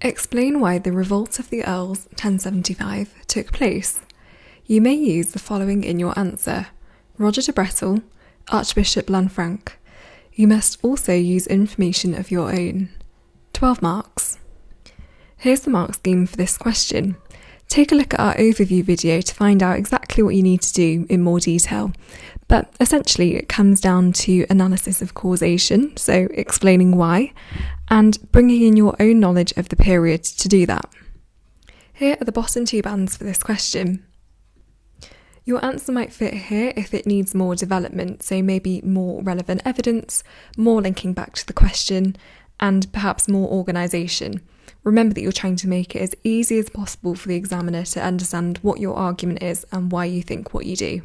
Explain why the revolt of the Earls 1075 took place. You may use the following in your answer: Roger de Brettel, Archbishop Lanfranc. You must also use information of your own. 12 marks. Here's the mark scheme for this question. Take a look at our overview video to find out exactly what you need to do in more detail. But essentially it comes down to analysis of causation, so explaining why, and bringing in your own knowledge of the period to do that. Here are the bottom two bands for this question. Your answer might fit here if it needs more development, so maybe more relevant evidence, more linking back to the question, and perhaps more organisation. Remember that you're trying to make it as easy as possible for the examiner to understand what your argument is and why you think what you do.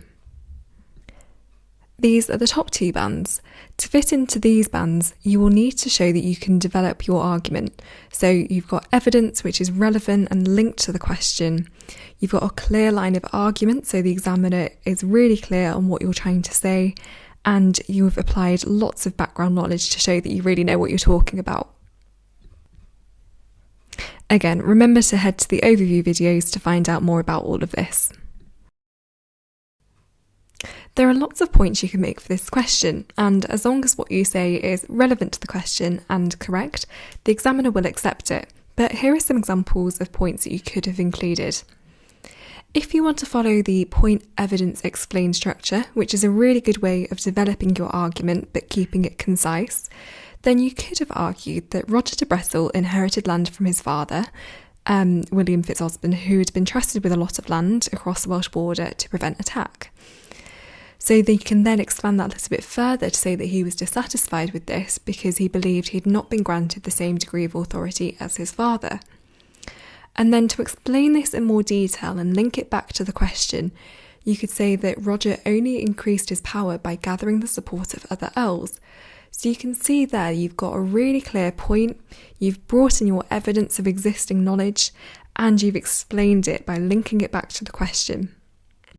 These are the top two bands. To fit into these bands, you will need to show that you can develop your argument. So you've got evidence which is relevant and linked to the question. You've got a clear line of argument, so the examiner is really clear on what you're trying to say, and you've applied lots of background knowledge to show that you really know what you're talking about. Again, remember to head to the overview videos to find out more about all of this. There are lots of points you can make for this question, and as long as what you say is relevant to the question and correct, the examiner will accept it. But here are some examples of points that you could have included. If you want to follow the point evidence explain structure, which is a really good way of developing your argument but keeping it concise, then you could have argued that Roger de Brettel inherited land from his father, William Fitzosborne, who had been trusted with a lot of land across the Welsh border to prevent attack. So they can then expand that a little bit further to say that he was dissatisfied with this because he believed he had not been granted the same degree of authority as his father. And then to explain this in more detail and link it back to the question, you could say that Roger only increased his power by gathering the support of other earls. So you can see there you've got a really clear point, you've brought in your evidence of existing knowledge, and you've explained it by linking it back to the question.